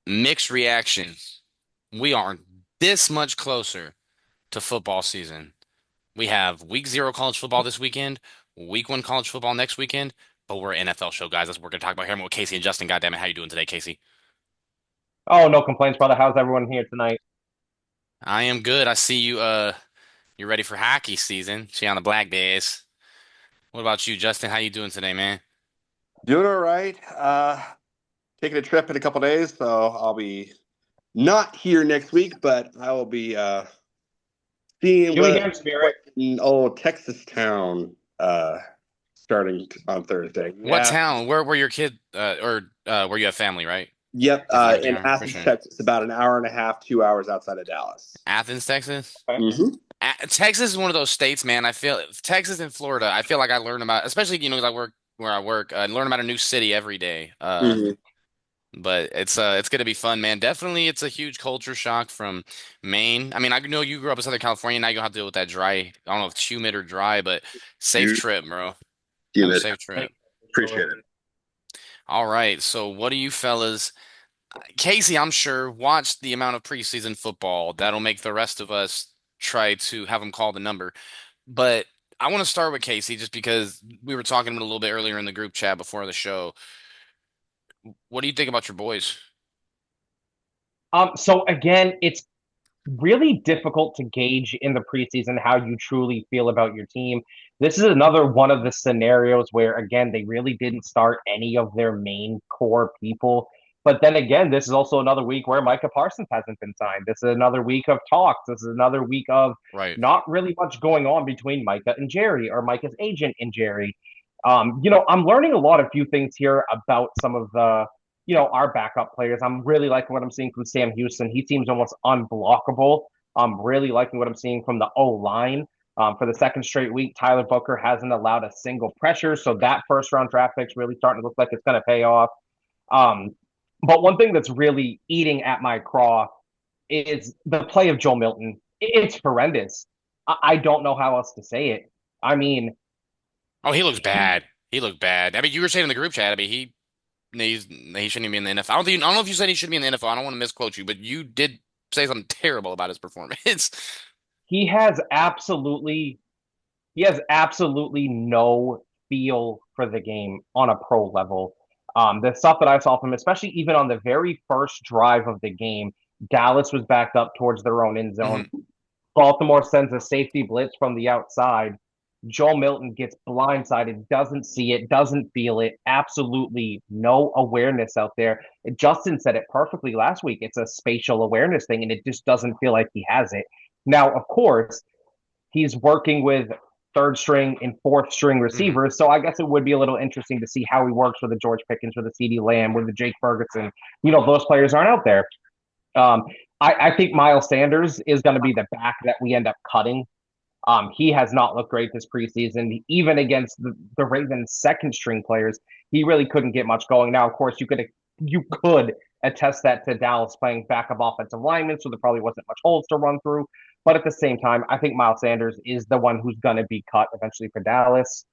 Mixed reactions. We are this much closer to football season. We have week zero college football this weekend, week one college football next weekend, but we're an NFL show, guys. That's what we're going to talk about here. I'm with Casey and Justin. Goddamn it, how you doing today, Casey? Oh, no complaints, brother. How's everyone here tonight? I am good. I see you. You're ready for hockey season. See you on the Black Bears. What about you, Justin? How you doing today, man? Doing all right. Taking a trip in a couple days, so I'll be not here next week, but I will be seeing Chewy game what spirit. in old Texas town starting on Thursday. What Yeah. town? Where your kid or where you have family, right? Yep. Is where they In are for Athens, sure. Texas, about an hour and a half, 2 hours outside of Dallas. Athens, Texas. Okay. Hmm. Texas is one of those states, man. I feel Texas and Florida. I feel like I learn about, especially 'cause I work where I work, learn about a new city every day. Hmm. But it's gonna be fun, man. Definitely, it's a huge culture shock from Maine. I mean, I know you grew up in Southern California. Now you don't have to deal with that dry. I don't know if it's humid or dry, but safe You trip, bro. Have a humid. safe trip. Appreciate it. All right. So, what do you fellas? Casey, I'm sure, watched the amount of preseason football that'll make the rest of us try to have him call the number. But I want to start with Casey just because we were talking a little bit earlier in the group chat before the show. What do you think about your boys? So again, it's really difficult to gauge in the preseason how you truly feel about your team. This is another one of the scenarios where, again, they really didn't start any of their main core people. But then again, this is also another week where Micah Parsons hasn't been signed. This is another week of talks. This is another week of Right. not really much going on between Micah and Jerry or Micah's agent and Jerry. I'm learning a lot of few things here about some of our backup players. I'm really liking what I'm seeing from Sam Houston. He seems almost unblockable. I'm really liking what I'm seeing from the O line. For the second straight week, Tyler Booker hasn't allowed a single pressure, so that first round draft pick's really starting to look like it's going to pay off. Um, but one thing that's really eating at my craw is the play of Joe Milton. It's horrendous. I don't know how else to say it. I mean, Oh, he looks he bad. He looked bad. I mean, you were saying in the group chat. I mean, he shouldn't even be in the NFL. I don't know if you said he should be in the NFL. I don't want to misquote you, but you did say something terrible about his performance. he has absolutely he has absolutely no feel for the game on a pro level. The stuff that I saw from him, especially even on the very first drive of the game, Dallas was backed up towards their own end zone. Mhm. Baltimore sends a safety blitz from the outside. Joel Milton gets blindsided, doesn't see it, doesn't feel it, absolutely no awareness out there. Justin said it perfectly last week. It's a spatial awareness thing, and it just doesn't feel like he has it. Now, of course, he's working with third string and fourth string Mhm. receivers. So I guess it would be a little interesting to see how he works with the George Pickens, with the CD Lamb, with the Jake Ferguson. Those players aren't out there. Um, I think Miles Sanders is going to be the back that we end up cutting. He has not looked great this preseason, even against the Ravens' second string players. He really couldn't get much going. Now, of course, you could attest that to Dallas playing backup offensive linemen, so there probably wasn't much holes to run through. But at the same time, I think Miles Sanders is the one who's going to be cut eventually for Dallas.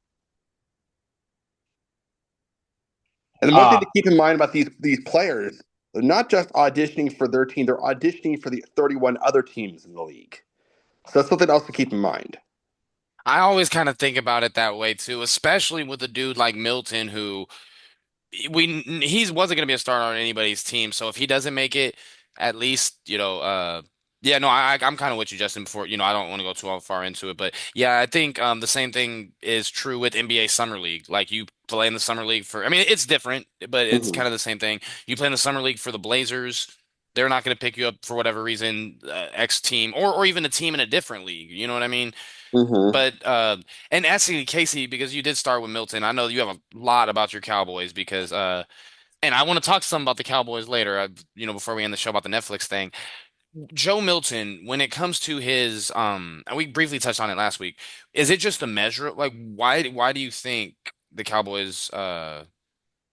And the one thing Uh, to keep in mind about these players, they're not just auditioning for their team; they're auditioning for the 31 other teams in the league. So that's something else to keep in mind. I always kind of think about it that way too, especially with a dude like Milton who he wasn't going to be a starter on anybody's team. So if he doesn't make it, at least yeah, no, I'm kind of with you, Justin. Before I don't want to go too far into it, but yeah, I think the same thing is true with NBA Summer League. Like you play in the Summer League for, I mean, it's different, but it's Hmm. kind of the same thing. You play in the Summer League for the Blazers. They're not going to pick you up for whatever reason, X team or even a team in a different league. You know what I mean? Hmm. But and actually, Casey, because you did start with Milton, I know you have a lot about your Cowboys because and I want to talk some about the Cowboys later. Before we end the show about the Netflix thing. Joe Milton, when it comes to his and we briefly touched on it last week, is it just a measure? Like, why do you think the Cowboys or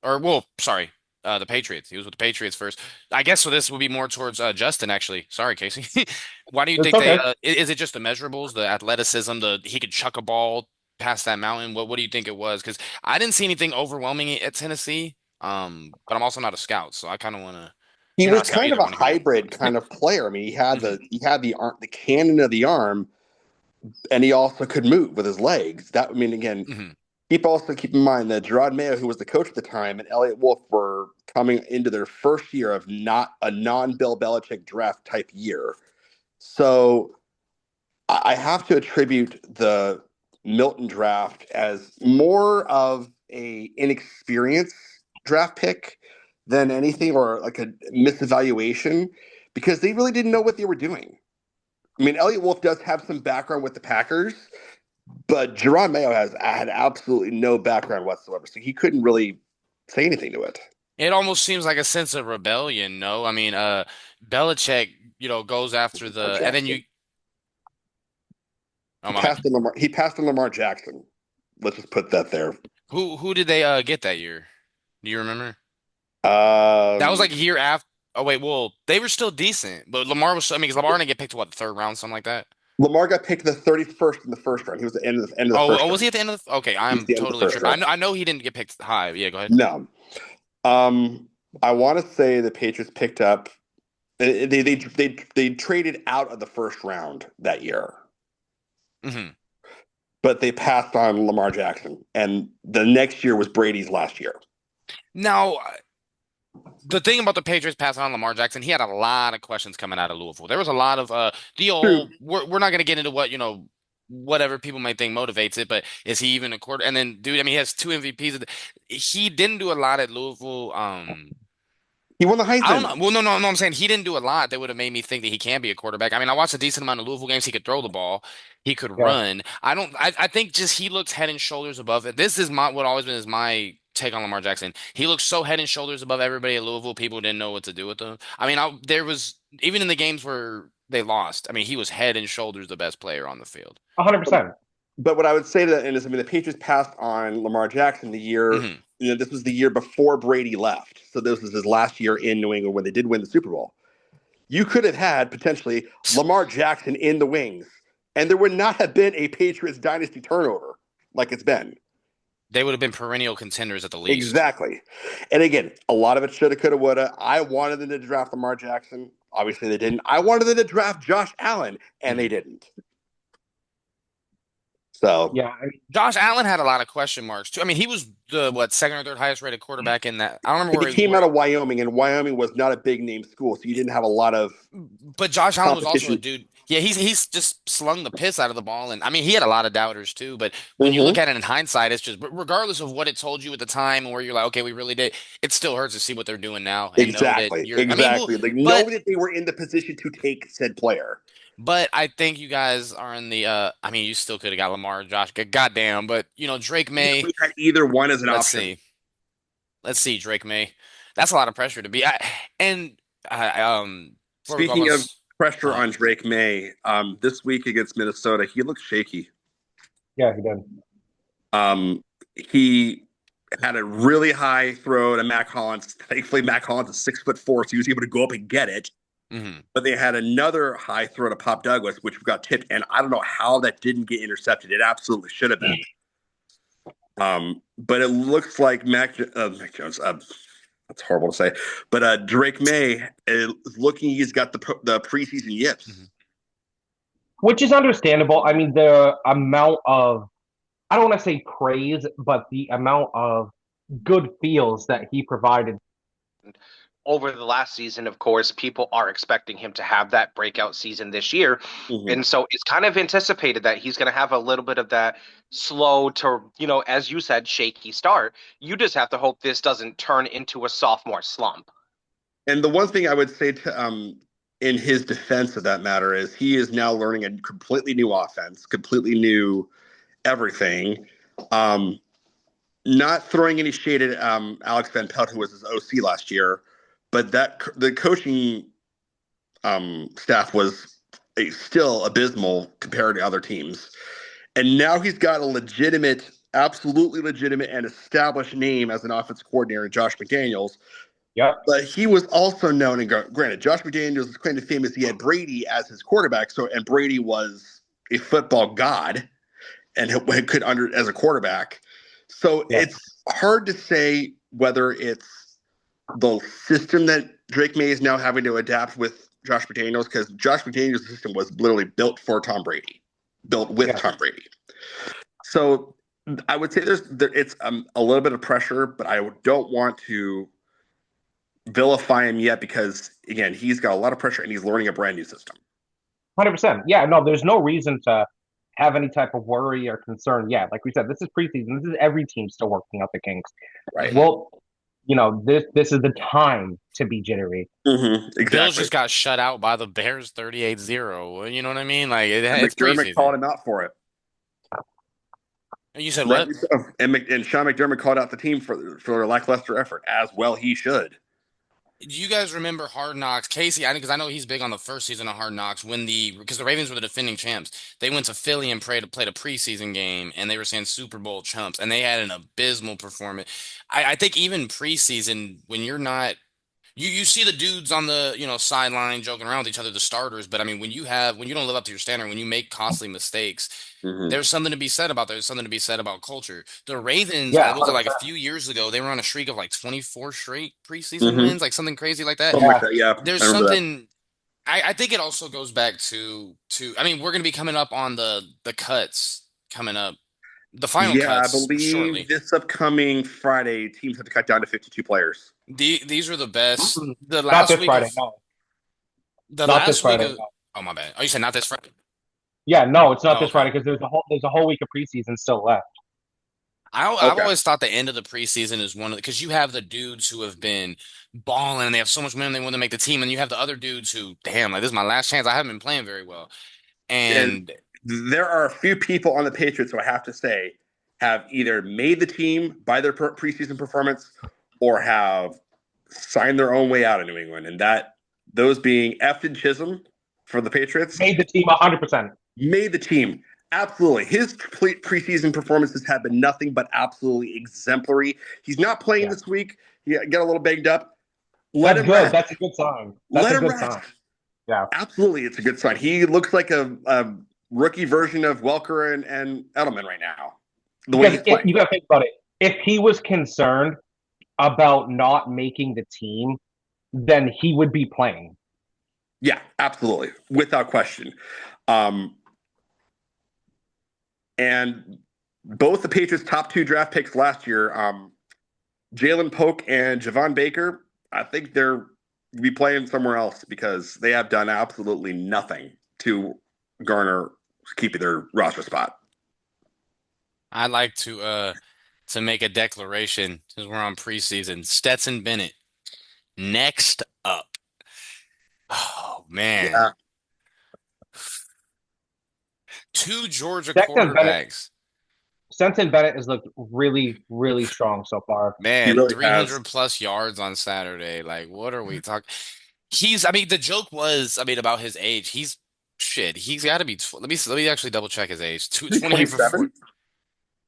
well, sorry, the Patriots. He was with the Patriots first. I guess so this would be more towards Justin actually. Sorry, Casey. Why do you it's think they okay. is it just the measurables, the athleticism, the he could chuck a ball past that mountain? What do you think it was? Because I didn't see anything overwhelming at Tennessee. But I'm also not a scout, so I kind of want to. He You know, was a scout you kind of don't a want to hear. hybrid kind of player. I mean, Hmm. he had the arm, the cannon of the arm, and he also could move with his legs. That I mean, again, Hmm. keep in mind that Gerard Mayo, who was the coach at the time, and Elliot Wolf were coming into their first year of not a non-Bill Belichick draft type year. So I have to attribute the Milton draft as more of a inexperienced draft pick than anything, or like a misevaluation, because they really didn't know what they were doing. I mean, Elliot Wolf does have some background with the Packers, but Jerron Mayo has had absolutely no background whatsoever, so he couldn't really say anything to it. It almost seems like a sense of rebellion, no? I mean, Belichick, goes after Lamar and then Jackson. oh my bad. He passed on Lamar Jackson. Let's just put that there. Who did they get that year? Do you remember? That was Um, like a year after. Oh wait, well, they were still decent, but Lamar was. I mean, 'cause Lamar didn't get picked to what, the third round, something like that. Lamar got picked the 31st in the first round. He was the end of the Oh, first was round. he at the end of the? Okay, He's I'm the end of the totally first tripping. round. I know he didn't get picked high. Yeah, go ahead. No. Um, I want to say the Patriots picked up. They traded out of the first round that year, Hmm. but they passed on Lamar Jackson, and the next year was Brady's last year. Now, the thing about the Patriots passing on Lamar Jackson, he had a lot of questions coming out of Louisville. There was a lot of the True. old. We're not going to get into what whatever people might think motivates it, but is he even a quarter? And then, dude, I mean, he has two MVPs. He didn't do a lot at Louisville. He won the I don't Heisman. know. Well, no. I'm saying he didn't do a lot that would have made me think that he can be a quarterback. I mean, I watched a decent amount of Louisville games. He could throw the ball. He could Yeah, run. I don't. I think just he looks head and shoulders above it. This is what always been is my take on Lamar Jackson. He looks so head and shoulders above everybody at Louisville. People didn't know what to do with him. I mean, there was even in the games where they lost. I mean, he was head and shoulders the best player on the field. 100%. But what I would say to that end is, I mean, the Patriots passed on Lamar Jackson the year. Hmm. This was the year before Brady left, so this was his last year in New England when they did win the Super Bowl. You could have had potentially Lamar Jackson in the wings, and there would not have been a Patriots dynasty turnover like it's been. They would have been perennial contenders at the least. Exactly. And again, a lot of it shoulda, coulda, woulda. I wanted them to draft Lamar Jackson. Obviously, they didn't. I wanted them to draft Josh Allen, and they Hmm. didn't. So Yeah, Josh Allen had a lot of question marks too. I mean, he was the second or third highest rated quarterback in that. I don't remember he where came out of Wyoming, and Wyoming was not a big name school, so you didn't have a lot of but Josh Allen was also a competition. dude. Yeah, he's just slung the piss out of the ball, and I mean, he had a lot of doubters too. But when you look Mm-hmm. at it in hindsight, it's just regardless of what it told you at the time, and where you're like, okay, we really did. It still hurts to see what they're doing now and know that Exactly. you're. I mean, well, Exactly. Like but know that they were in the position to take said player. I think you guys are in the. I mean, you still could have got Lamar, Josh. Goddamn, but Drake If May. we had either one as an Let's option. see. Let's see, Drake May. That's a lot of pressure to be. And before we go off Speaking of pressure uh, on Drake May, this week against Minnesota, he looks shaky. yeah, he did. He had a really high throw to Mac Hollins. Thankfully, Mac Hollins is 6'4", so he was able to go up and get it. mhm. But they had another high throw to Pop Douglas, which got tipped, and I don't know how that didn't get intercepted. It absolutely should have been. But it looks like Mac Jones. That's horrible to say, but Drake May is looking. He's got the preseason yips. Mhm. Which is understandable. I mean, the amount of, I don't want to say praise, but the amount of good feels that he provided over the last season, of course, people are expecting him to have that breakout season this year. Mm-hmm. And so it's kind of anticipated that he's going to have a little bit of that slow to, as you said, shaky start. You just have to hope this doesn't turn into a sophomore slump. And the one thing I would say to in his defense of that matter is he is now learning a completely new offense, completely new everything. Um, Not throwing any shade at Alex Van Pelt, who was his OC last year, but the coaching staff was still abysmal compared to other teams. And now he's got a legitimate, absolutely legitimate and established name as an offense coordinator, Josh McDaniels. Yep. But he was also known, and granted, Josh McDaniels is claimed to fame as he had Brady as his quarterback. And Brady was a football god and could as a quarterback. So Yeah. it's hard to say whether it's the system that Drake May is now having to adapt with Josh McDaniels, because Josh McDaniels' system was literally built for Tom Brady, built with Yeah, Tom Brady. So I would say it's a little bit of pressure, but I don't want to vilify him yet because again he's got a lot of pressure and he's learning a brand new system. 100%. Yeah, no, there's no reason to have any type of worry or concern. Yeah, like we said, this is preseason. This is every team still working out the kinks. Right. Hmm. Well, this is the time to be jittery. Bills Exactly. just got shut out by the Bears 38-0. You know what I mean? Like And it's McDermott called preseason. him out for it. You said what? Rightly so. And Sean McDermott called out the team for their lackluster effort, as well he should. Do you guys remember Hard Knocks? Casey, because I know he's big on the first season of Hard Knocks because the Ravens were the defending champs. They went to Philly and played a preseason game, and they were saying Super Bowl chumps, and they had an abysmal performance. I think even preseason, when you're not you see the dudes on the sideline joking around with each other, the starters. But I mean, when you don't live up to your standard, when you make costly mistakes, Mm-hmm. there's something to be said about that. There's something to be said about culture. The Ravens, Yeah, was it like a 100%. few years ago? They were on a streak of like 24 straight preseason Mm-hmm. wins, like something crazy like that. Something like Yeah, that. Yeah, There's I remember that. something. I think it also goes back to. I mean, we're going to be coming up on the cuts coming up, the final Yeah, I cuts believe shortly. this upcoming Friday, teams have to cut down to 52 players. These are the best. Mm-mm. The Not last this week Friday. of No, the not this last week Friday. of. No. Oh my bad. Oh, you said not this Friday. Yeah, no, it's not Oh, this okay. Friday because there's a whole week of preseason still left. I've Okay. always thought the end of the preseason is one of because you have the dudes who have been balling and they have so much momentum they want to make the team, and you have the other dudes who, damn, like this is my last chance. I haven't been playing very well, And and there are a few people on the Patriots who I have to say have either made the team by their preseason performance or have signed their own way out of New England. And those being Efton Chisholm for the Patriots Made the team 100%. made the team. Absolutely. His complete preseason performances have been nothing but absolutely exemplary. He's not playing Yeah, this week. He got a little banged up. Let that's him good. rest. That's a good sign. That's Let a him good rest. sign. Yeah, Absolutely, it's a good sign. He looks like a rookie version of Welker and Edelman right now, the way because he's playing. you got to think about it. If he was concerned about not making the team, then he would be playing. Yeah, absolutely, without question. Um, and both the Patriots' top two draft picks last year, Jalen Polk and Javon Baker, I think they're be playing somewhere else because they have done absolutely nothing to garner keeping their roster spot. I'd like to make a declaration since we're on preseason. Stetson Bennett next up. Oh man, Yeah, two Georgia Stetson Bennett, quarterbacks. Stetson Bennett has looked really, really strong so far. he Man, really has. 300 plus yards on Saturday. Like, what are we talking? I mean, the joke was, I mean, about his age. He's got to be, let me actually double check his age. He's 28 for 4. 27.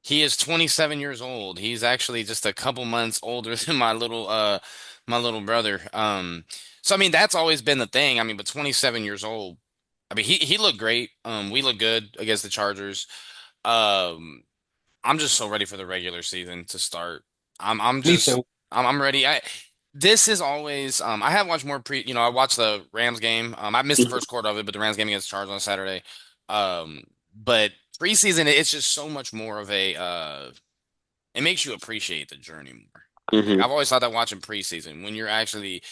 He is 27 years old. He's actually just a couple months older than my little brother. So I mean, that's always been the thing. I mean, but 27 years old. I mean, he looked great. We looked good against the Chargers. Um, I'm just so ready for the regular season to start. I'm Me just too. I'm ready. This is always I have watched more I watched the Rams game. I missed the first quarter of it, but the Rams game against the Chargers on Saturday. But preseason it's just so much more of a it makes you appreciate the journey more. I think Mm-hmm. I've always thought that watching preseason when you're actually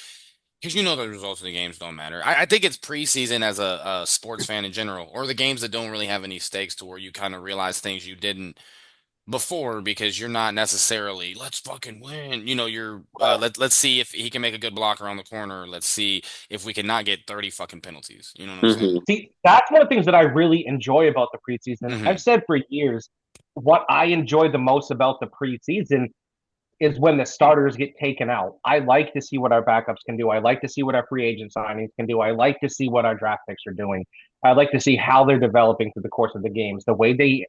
because the results of the games don't matter. I think it's preseason as a sports fan in general, or the games that don't really have any stakes to where you kind of realize things you didn't before because you're not necessarily let's fucking win. You're let's see if he can make a good block around the corner. Let's see if we can not get 30 fucking penalties. You know what I'm saying? Mm-hmm. See, that's one of the things that I really enjoy about the preseason. Hmm. I've said for years, what I enjoy the most about the preseason is when the starters get taken out. I like to see what our backups can do. I like to see what our free agent signings can do. I like to see what our draft picks are doing. I like to see how they're developing through the course of the games, the way they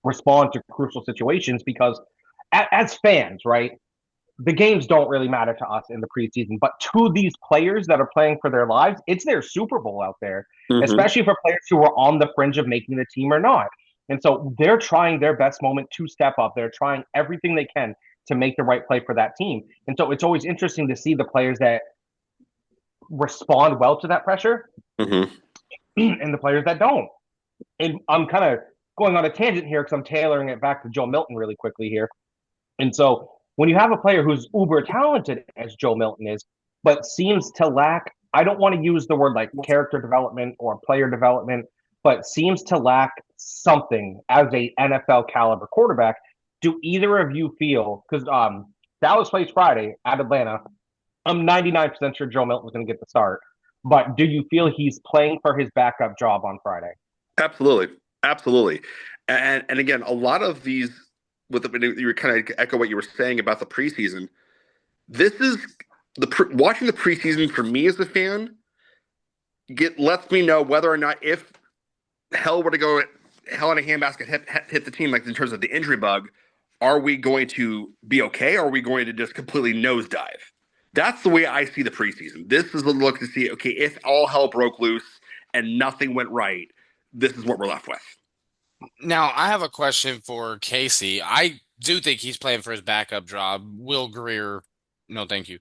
respond to crucial situations. Because as fans, right, the games don't really matter to us in the preseason, but to these players that are playing for their lives, it's their Super Bowl out there, Mm-hmm. especially for players who are on the fringe of making the team or not. And so they're trying their best moment to step up. They're trying everything they can to make the right play for that team. And so it's always interesting to see the players that respond well to that pressure Hmm. and the players that don't. And I'm kind of going on a tangent here because I'm tailoring it back to Joe Milton really quickly here. And so when you have a player who's uber talented as Joe Milton is, but seems to lack, I don't want to use the word like character development or player development, but seems to lack something as a NFL caliber quarterback. Do either of you feel, because Dallas plays Friday at Atlanta, I'm 99% sure Joe Milton's going to get the start, but do you feel he's playing for his backup job on Friday? Absolutely, absolutely, and again, a lot of these with you were kind of echo what you were saying about the preseason. This is watching the preseason for me as a fan lets me know whether or not if hell were to go hell in a handbasket hit the team like in terms of the injury bug, are we going to be okay or are we going to just completely nosedive? That's the way I see the preseason. This is a look to see, okay, if all hell broke loose and nothing went right, this is what we're left with. Now, I have a question for Casey. I do think he's playing for his backup job. Will Greer, no, thank you.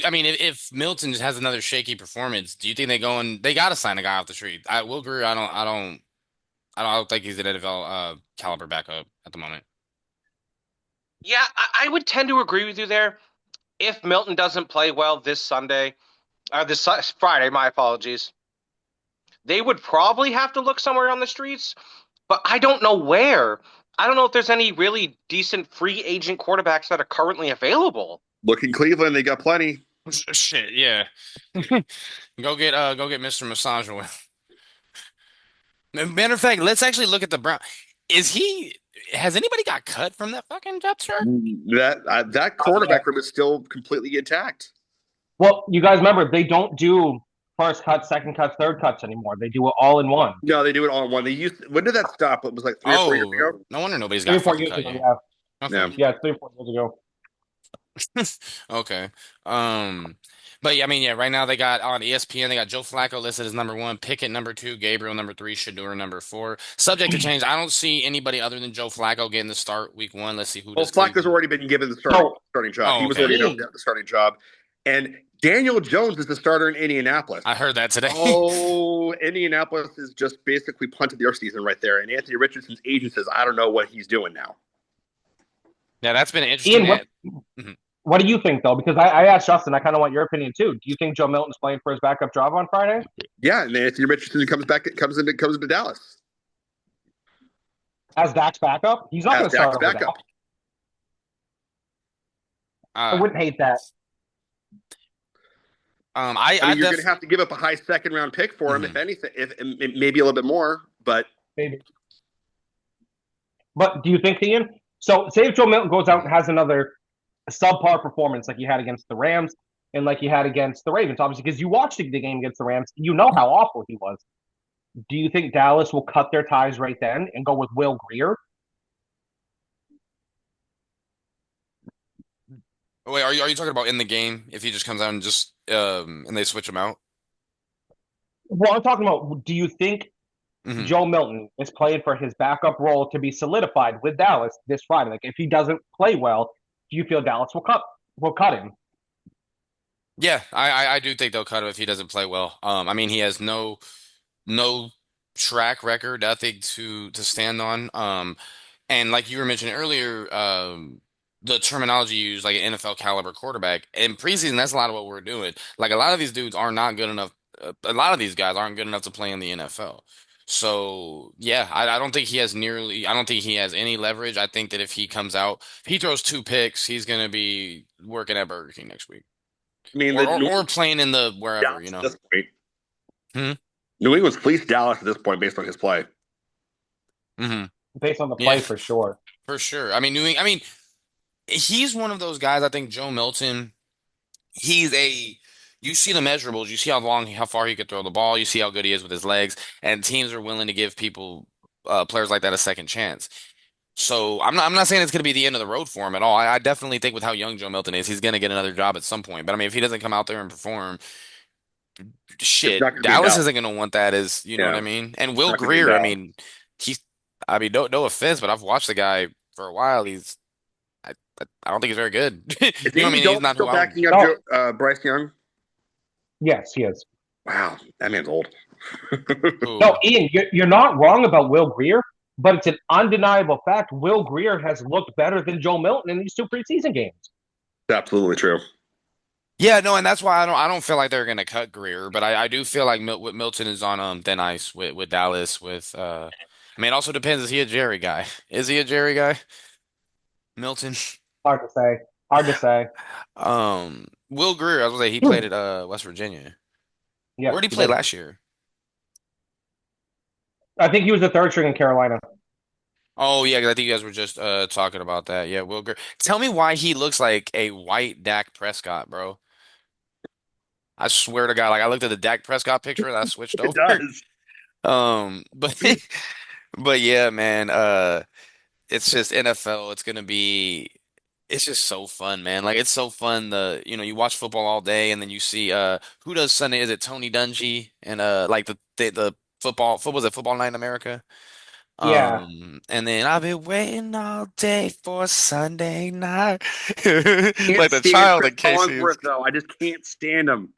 I mean, if Milton just has another shaky performance, do you think they got to sign a guy off the street? Will Greer, I don't think he's an NFL caliber backup at the moment. Yeah, I would tend to agree with you there. If Milton doesn't play well this Sunday, or this Friday, my apologies, they would probably have to look somewhere on the streets, but I don't know where. I don't know if there's any really decent free agent quarterbacks that are currently available. Look in Cleveland, they got plenty. Shit, yeah. Go get Mr. Massage Oil. Matter of fact, let's actually look at the Brown. Is he has anybody got cut from that fucking depth chart? That Yeah. quarterback room is still completely intact. Well, you guys remember they don't do first cuts, second cuts, third cuts anymore. They do it all in one. No, they do it all in one. When did that stop? It was like 3 or 4 years Oh, ago. no wonder nobody's Three got or four fucking years cut ago, yet. yeah. Okay. Yeah. Yeah, 3 or 4 years ago. Okay. Um, but yeah, I mean, yeah, right now they got on ESPN, they got Joe Flacco listed as number one, Pickett number two, Gabriel number three, Shador number four. Subject to change. I don't see anybody other than Joe Flacco getting the start week one. Let's see who Well, does Flacco's Cleveland. already been given the So starting job. Oh, He was okay. already got team, the starting job. And Daniel Jones is the starter in Indianapolis. I heard that today. Oh, Indianapolis is just basically punted their season right there. And Anthony Richardson's agent says, I don't know what he's doing now. Yeah, that's been interesting. Ian, Mhm. what do you think though? Because I asked Justin, I kind of want your opinion too. Do you think Joe Milton's playing for his backup job on Friday? Yeah, and Anthony Richardson comes into Dallas As Dak's backup? He's not as going to start Dak's over Dak. backup. I Uh, wouldn't hate that. I I mean, you're going def to have to give up a high second round pick for him, if mhm. anything, if maybe a little bit more. But Maybe. But do you think, Ian? So say if Joe Milton goes out and has another subpar performance like he had against the Rams and like he had against the Ravens, obviously, because you watched the game against the Rams, you know how awful he was. Do you think Dallas will cut their ties right then and go with Will Greer? Wait, are you talking about in the game if he just comes out and just and they switch him out? Well, I'm talking about, do you think Hmm. Joe Milton is playing for his backup role to be solidified with Dallas this Friday? Like, if he doesn't play well, do you feel Dallas will cut him? Yeah, I do think they'll cut him if he doesn't play well. I mean he has no track record, nothing to stand on. And like you were mentioning earlier, the terminology used like an NFL caliber quarterback in preseason, that's a lot of what we're doing. Like a lot of these dudes are not good enough. A lot of these guys aren't good enough to play in the NFL. So yeah, I don't think he has nearly. I don't think he has any leverage. I think that if he comes out, if he throws two picks, he's gonna be working at Burger King next week, I mean, or the or, New or England playing in the wherever, Dallas you at know. this point. Hmm. New England's fleeced Dallas at this point based on his play. Hmm. Based on the Yeah, play for sure. for sure. I mean, I mean, he's one of those guys. I think Joe Milton. He's a you see the measurables, you see how far he could throw the ball, you see how good he is with his legs, and teams are willing to give people players like that a second chance. So I'm not saying it's going to be the end of the road for him at all. I definitely think with how young Joe Milton is, he's going to get another job at some point. But I mean, if he doesn't come out there and perform, It's not shit, going to be in Dallas Dallas. isn't going to want that as you know what Yeah, I it's mean. And Will not going to be in Greer, I Dallas. mean, he's I mean no offense, but I've watched the guy for a while. I don't think he's very good. Is You know what I Andy mean? He's Dalton not still who I would. backing up No, Bryce Young? yes, he is. Wow, that man's old. No, Who? Ian, you're not wrong about Will Greer, but it's an undeniable fact. Will Greer has looked better than Joe Milton in these two preseason games. Absolutely true. Yeah, no, and that's why I don't feel like they're gonna cut Greer, but I do feel like Milton is on thin ice with Dallas with I mean it also depends, is he a Jerry guy? Is he a Jerry guy? Milton. Hard to say. Hard to say. Will Greer, I was gonna say he played at West Virginia. Yes, Where did he he play did. last year? I think he was the third string in Carolina. Oh yeah, 'cause I think you guys were just talking about that. Yeah, Will Greer. Tell me why he looks like a white Dak Prescott, bro. I swear to God, like I looked at the Dak Prescott picture and I switched It over. does. But but yeah, man, it's just NFL. It's just so fun, man. Like it's so fun. You watch football all day and then you see who does Sunday? Is it Tony Dungy and like the football was it Football Night in America? Yeah. And then I've been waiting all day for Sunday night. Can't Like the stand child Chris in Casey is. Collinsworth though. I just can't stand him.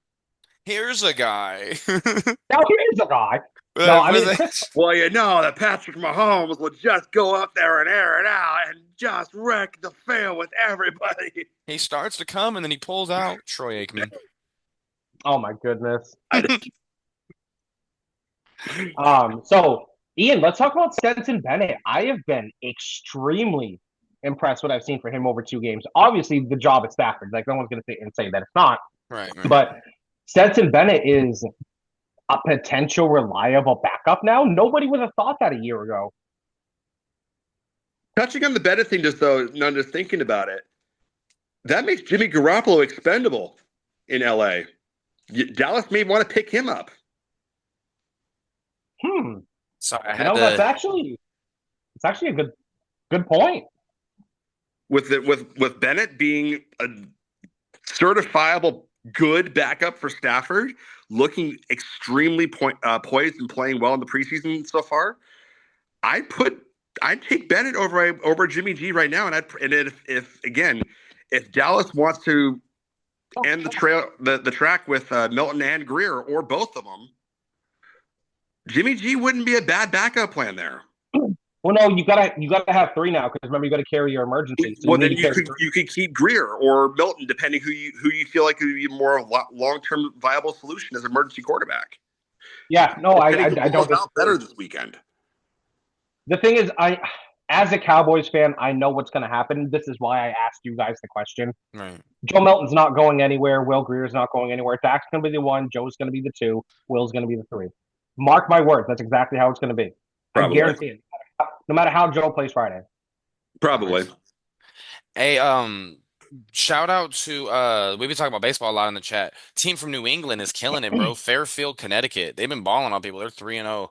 Here's a guy. Now here's a guy. No, I mean Chris. Well, you know that Patrick Mahomes will just go up there and air it out and just wreck the field with everybody. He starts to come and then he pulls out Troy Aikman. Oh my goodness. I just, So Ian, let's talk about Stetson Bennett. I have been extremely impressed what I've seen for him over two games. Obviously, the job at Stafford, like no one's going to sit and say that it's not, Right, right. but Stetson Bennett is a potential reliable backup now. Nobody would have thought that a year ago. touching on the Bennett thing, just thinking about it, that makes Jimmy Garoppolo expendable in LA. Dallas may want to pick him up. Hmm. Sorry, I You had know, that's to. actually it's actually a good point. With Bennett being a certifiable good backup for Stafford, looking extremely poised and playing well in the preseason so far. I'd take Bennett over Jimmy G right now, and if again, if Dallas wants to end the track with Milton and Greer or both of them, Jimmy G wouldn't be a bad backup plan there. Well, no, you gotta have three now because remember you got to carry your emergency, so you Well, need then to carry three. you could keep Greer or Milton, depending who you feel like would be a more long term viable solution as emergency quarterback. Yeah, no, Depending I who don't goes out disagree. better this weekend. The thing is, as a Cowboys fan, I know what's going to happen. This is why I asked you guys the question. Right. Joe Milton's not going anywhere. Will Greer's not going anywhere. Dak's going to be the one. Joe's going to be the two. Will's going to be the three. Mark my words. That's exactly how it's going to be. I Probably, guarantee it. No matter how Joe plays Friday. probably. Nice. Hey, shout out to we've been talking about baseball a lot in the chat. Team from New England is killing it, bro. Fairfield, Connecticut. They've been balling on people. They're 3-0.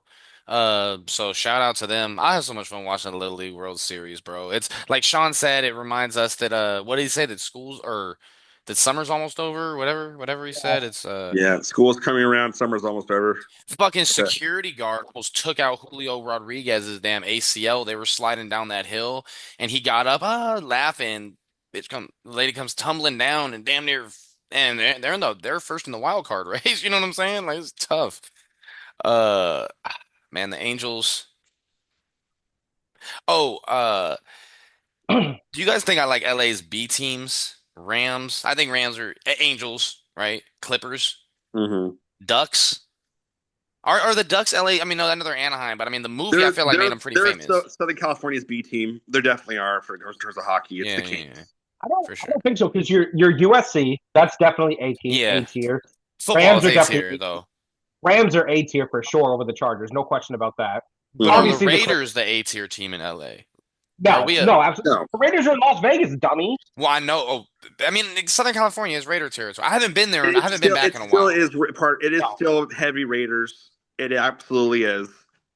So shout out to them. I have so much fun watching the Little League World Series, bro. It's like Sean said, it reminds us that what did he say? That schools or that summer's almost over, whatever he said. It's Yeah, school's coming around. Summer's almost over. fucking security guard almost took out Julio Rodriguez's damn ACL. They were sliding down that hill, and he got up, laughing. The lady comes tumbling down, and damn near, and they're first in the wild card race. You know what I'm saying? Like it's tough. Uh, man, the Angels. Oh, do you guys think I like LA's B teams? Rams. I think Rams are Angels, right? Clippers, Mm-hmm. Ducks. Are the Ducks LA? I mean, no, another Anaheim, but I mean, the movie I They're feel like made they're them pretty they're famous. Southern California's B team. They definitely are for in terms of hockey. It's Yeah, the yeah, yeah, Kings. I don't, for I sure. don't think so because you're USC. That's definitely A Yeah, tier. football Rams is are A tier definitely though. Rams are A tier for sure over the Chargers. No question about that. But are the Mm-hmm. Obviously the Clippers. Raiders the A tier team in LA? Are No, we a? no, absolutely. No, The Raiders are in Las Vegas, dummy. Well, I know. Oh, I mean, Southern California is Raider territory. I haven't been there. I it haven't been still back it in a still while. is part. It is No, still heavy Raiders. It absolutely is.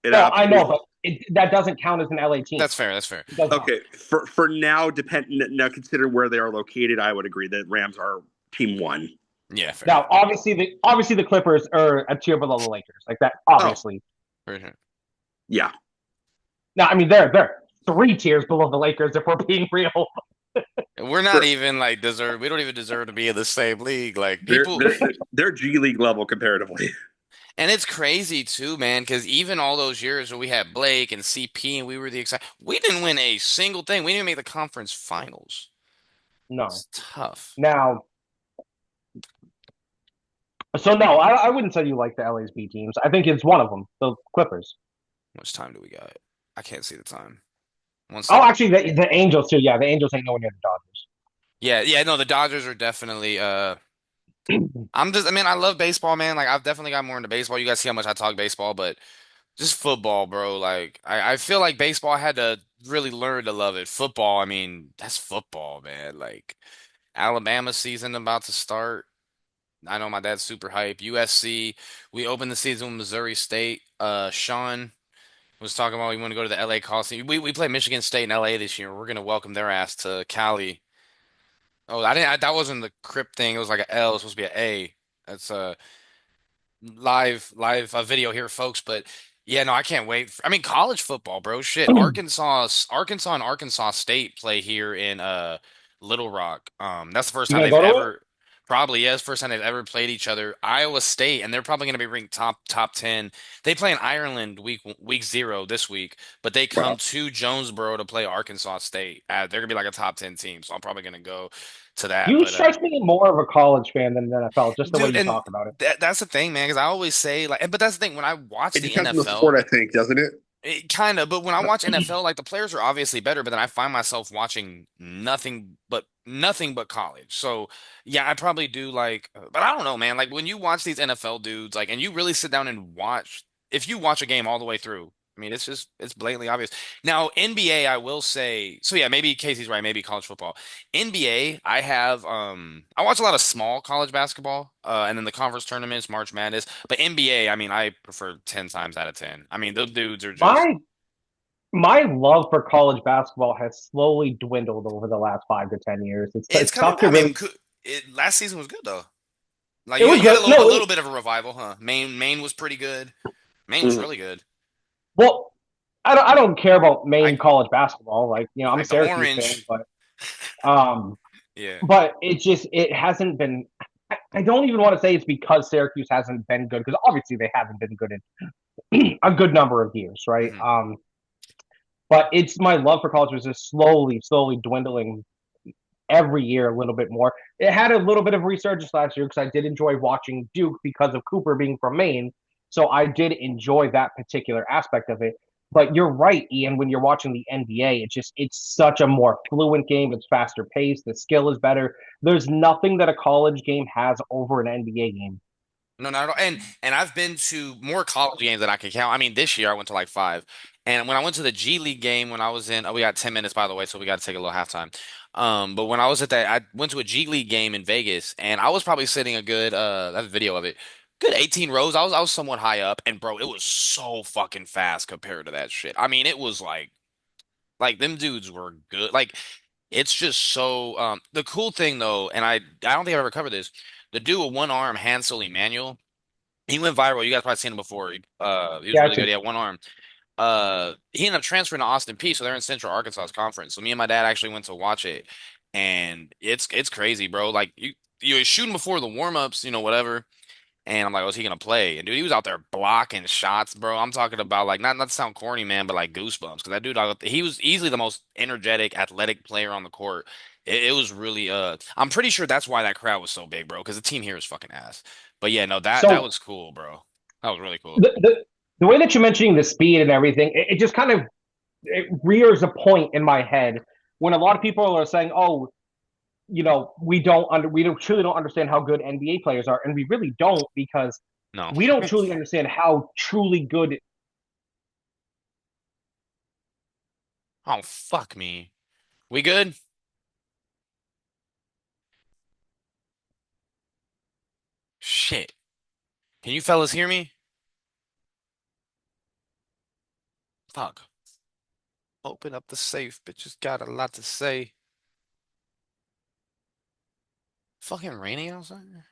It no, I know, absolutely. but that doesn't count as an LA team. That's fair. That's fair. It does not. Okay, for now, now consider where they are located. I would agree that Rams are team one. Yeah, fair. Now, obviously the Clippers are a tier below the Lakers, like that. Oh, Obviously, For sure. yeah. now I mean they're three tiers below the Lakers if we're being real. We're not For even like deserve. We don't even deserve to be in the same league. Like they're people, they're they're G League level comparatively. and it's crazy too, man. Because even all those years when we had Blake and CP and we were the excited, we didn't win a single thing. We didn't make the conference finals. No. It's tough. Now, so no, I wouldn't say you like the LA's B teams. I think it's one of them, the Clippers. How much time do we got? I can't see the time. One Oh, second. actually, the Angels too. Yeah, the Angels ain't nowhere near the Yeah, yeah, no, the Dodgers are definitely I'm just I mean, I love baseball, man. Like I've definitely got more into baseball. You guys see how much I talk baseball, but just football, bro. Like I feel like baseball I had to really learn to love it. Football, I mean, that's football, man. Like Alabama season about to start. I know my dad's super hype. USC, we opened the season with Missouri State. Sean was talking about we want to go to the LA Coliseum. We play Michigan State in LA this year. We're gonna welcome their ass to Cali. Oh, that wasn't the crypt thing. It was like a L. It's supposed to be an A. That's live video here, folks. But yeah, no, I can't wait. I mean, college football, bro. Shit, Dodgers. Arkansas and Arkansas State play here in Little Rock. That's the first You time gonna they've go to it? ever probably yeah, it's the first time they've ever played each other. Iowa State, and they're probably going to be ranked top 10. They play in Ireland week 0 this week, but they come Wow. to Jonesboro to play Arkansas State. They're gonna be like a top 10 team, so I'm probably gonna go to that. You But strike me more of a college fan than an NFL, just the way dude, you and talk about it. that's the thing, man, because I always say like, but that's the thing when I watch It the depends on the NFL, sport, I think, doesn't it? it kind of, but when I watch NFL, like the players are obviously better, but then I find myself watching nothing but college. So yeah, I probably do like, but I don't know, man. Like when you watch these NFL dudes, like, and you really sit down and watch, if you watch a game all the way through, I mean, it's blatantly obvious. Now NBA, I will say, so yeah, maybe Casey's right, maybe college football. NBA, I watch a lot of small college basketball, and then the conference tournaments, March Madness. But NBA, I mean, I prefer 10 times out of 10. I mean, those dudes are just My my love for college basketball has slowly dwindled over the last 5 to 10 years. it's It's coming tough to back. I mean, really. last season was good though. Like It was you had good. No, a little bit of a revival, huh? Maine was pretty good. Maine was Mhm. really good. well, I don't care about I Maine college basketball. Like I'm a like the Syracuse fan, orange. um, Yeah. but it hasn't been. I don't even want to say it's because Syracuse hasn't been good because obviously they haven't been good in a good number of years, right? hmm But it's my love for college was just slowly dwindling every year a little bit more. It had a little bit of resurgence last year because I did enjoy watching Duke because of Cooper being from Maine. So I did enjoy that particular aspect of it. But you're right, Ian, when you're watching the NBA, it's such a more fluent game. It's faster paced, the skill is better. There's nothing that a college game has over an NBA game. No, not at all. And I've been to more college games than I can count. I mean, this year I went to like five. And when I went to the G League game when I was in, oh, we got 10 minutes by the way, so we got to take a little halftime. But when I was at that, I went to a G League game in Vegas, and I was probably sitting a good that's a video of it. Good 18 rows. I was somewhat high up, and bro, it was so fucking fast compared to that shit. I mean, it was like them dudes were good. Like it's just so the cool thing though, and I don't think I've ever covered this. The dude with one arm, Hansel Emmanuel. He went viral. You guys probably seen him before. He was Yeah, really it's a, good. He had one arm. He ended up transferring to Austin Peay, so they're in Central Arkansas's conference. So me and my dad actually went to watch it, and it's crazy, bro. Like you're shooting before the warm-ups, whatever. And I'm like, was he gonna play? And dude, he was out there blocking shots, bro. I'm talking about like not to sound corny, man, but like goosebumps. Because that dude, he was easily the most energetic, athletic player on the court. It was really I'm pretty sure that's why that crowd was so big, bro. Because the team here is fucking ass. But yeah, no, that so was cool, bro. That was really cool. the way that you're mentioning the speed and everything, it just kind of it rears a point in my head when a lot of people are saying, "Oh, we don't truly don't understand how good NBA players are," and we really don't because No. we don't truly understand how truly good. Oh fuck me. We good? Shit. Can you fellas hear me? Fuck. Open up the safe. Bitches got a lot to say. Fucking raining outside.